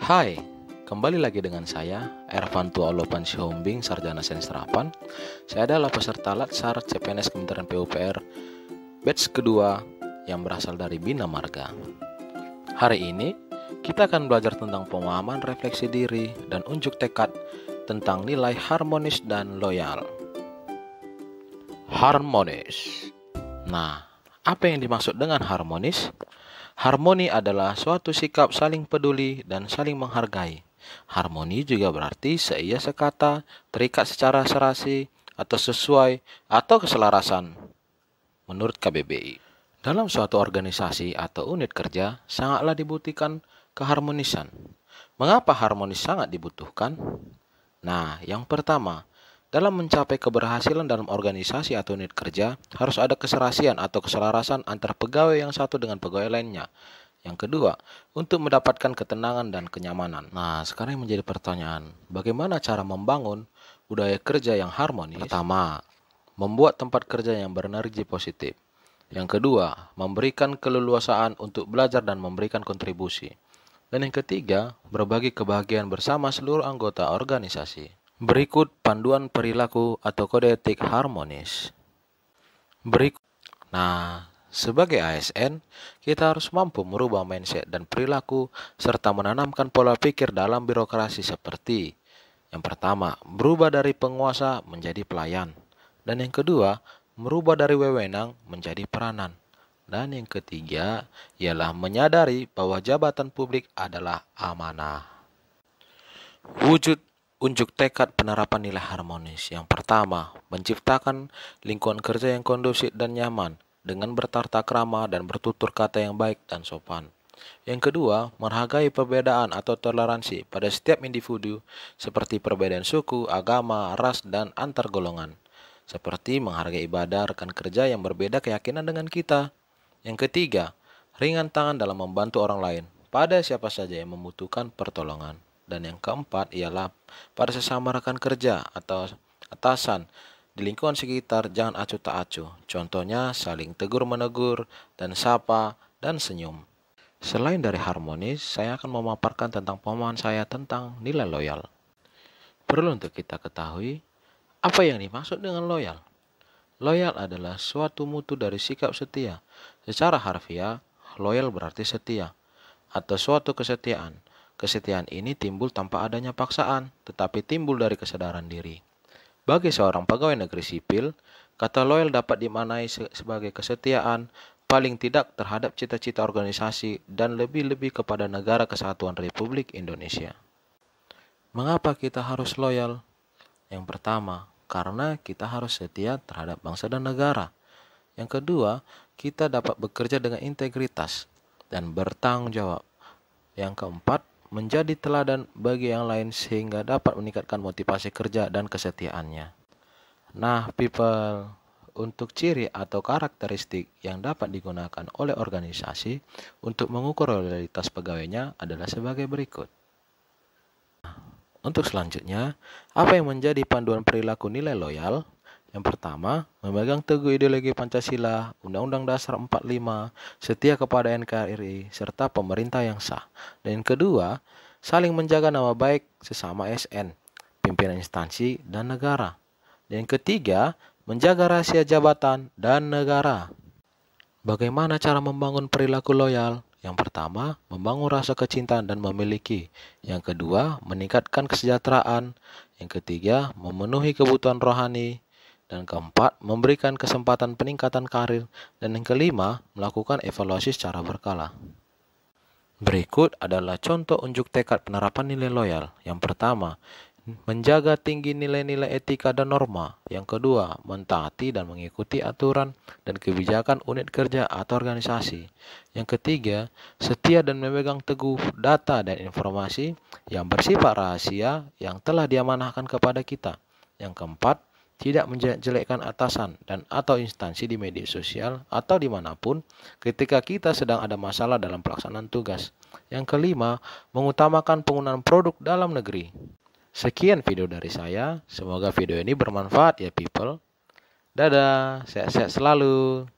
Hai, kembali lagi dengan saya, Ervanto Alopan Sihombing, Sarjana Sains Terapan. Saya adalah peserta Latsar CPNS Kementerian PUPR, batch kedua yang berasal dari Bina Marga. Hari ini, kita akan belajar tentang pemahaman refleksi diri dan unjuk tekad tentang nilai harmonis dan loyal. Harmonis. Nah, apa yang dimaksud dengan harmonis? Harmoni adalah suatu sikap saling peduli dan saling menghargai. Harmoni juga berarti seia sekata, terikat secara serasi, atau sesuai, atau keselarasan. Menurut KBBI, dalam suatu organisasi atau unit kerja, sangatlah dibutuhkan keharmonisan. Mengapa harmonis sangat dibutuhkan? Nah, yang pertama, dalam mencapai keberhasilan dalam organisasi atau unit kerja, harus ada keserasian atau keselarasan antara pegawai yang satu dengan pegawai lainnya. Yang kedua, untuk mendapatkan ketenangan dan kenyamanan. Nah, sekarang yang menjadi pertanyaan, bagaimana cara membangun budaya kerja yang harmonis? Pertama, membuat tempat kerja yang berenergi positif. Yang kedua, memberikan keleluasaan untuk belajar dan memberikan kontribusi. Dan yang ketiga, berbagi kebahagiaan bersama seluruh anggota organisasi. Berikut panduan perilaku atau kode etik harmonis. Sebagai ASN, kita harus mampu merubah mindset dan perilaku serta menanamkan pola pikir dalam birokrasi seperti yang pertama, berubah dari penguasa menjadi pelayan. Dan yang kedua, merubah dari wewenang menjadi peranan. Dan yang ketiga, ialah menyadari bahwa jabatan publik adalah amanah. Wujud unjuk tekad penerapan nilai harmonis. Yang pertama, menciptakan lingkungan kerja yang kondusif dan nyaman dengan bertata krama dan bertutur kata yang baik dan sopan. Yang kedua, menghargai perbedaan atau toleransi pada setiap individu seperti perbedaan suku, agama, ras, dan antar golongan. Seperti menghargai ibadah rekan kerja yang berbeda keyakinan dengan kita. Yang ketiga, ringan tangan dalam membantu orang lain pada siapa saja yang membutuhkan pertolongan. Dan yang keempat ialah pada sesama rekan kerja atau atasan di lingkungan sekitar jangan acuh tak acuh. Contohnya saling tegur menegur dan sapa dan senyum. Selain dari harmonis, saya akan memaparkan tentang pemahaman saya tentang nilai loyal. Perlu untuk kita ketahui apa yang dimaksud dengan loyal. Loyal adalah suatu mutu dari sikap setia. Secara harfiah, loyal berarti setia atau suatu kesetiaan. Kesetiaan ini timbul tanpa adanya paksaan, tetapi timbul dari kesadaran diri. Bagi seorang pegawai negeri sipil, kata loyal dapat dimaknai sebagai kesetiaan, paling tidak terhadap cita-cita organisasi dan lebih-lebih kepada negara kesatuan Republik Indonesia. Mengapa kita harus loyal? Yang pertama, karena kita harus setia terhadap bangsa dan negara. Yang kedua, kita dapat bekerja dengan integritas dan bertanggung jawab. Yang keempat, menjadi teladan bagi yang lain sehingga dapat meningkatkan motivasi kerja dan kesetiaannya. Nah, people, untuk ciri atau karakteristik yang dapat digunakan oleh organisasi untuk mengukur loyalitas pegawainya adalah sebagai berikut. Untuk selanjutnya, apa yang menjadi panduan perilaku nilai loyal? Yang pertama, memegang teguh ideologi Pancasila, Undang-Undang Dasar 45, setia kepada NKRI, serta pemerintah yang sah. Dan yang kedua, saling menjaga nama baik sesama ASN, pimpinan instansi, dan negara. Dan yang ketiga, menjaga rahasia jabatan dan negara. Bagaimana cara membangun perilaku loyal? Yang pertama, membangun rasa kecintaan dan memiliki. Yang kedua, meningkatkan kesejahteraan. Yang ketiga, memenuhi kebutuhan rohani. Dan keempat, memberikan kesempatan peningkatan karir. Dan yang kelima, melakukan evaluasi secara berkala. Berikut adalah contoh unjuk tekad penerapan nilai loyal. Yang pertama, menjaga tinggi nilai-nilai etika dan norma. Yang kedua, mentaati dan mengikuti aturan dan kebijakan unit kerja atau organisasi. Yang ketiga, setia dan memegang teguh data dan informasi yang bersifat rahasia yang telah diamanahkan kepada kita. Yang keempat, tidak menjelek-jelekkan atasan dan atau instansi di media sosial atau dimanapun ketika kita sedang ada masalah dalam pelaksanaan tugas. Yang kelima, mengutamakan penggunaan produk dalam negeri. Sekian video dari saya, semoga video ini bermanfaat ya people. Dadah, sehat-sehat selalu.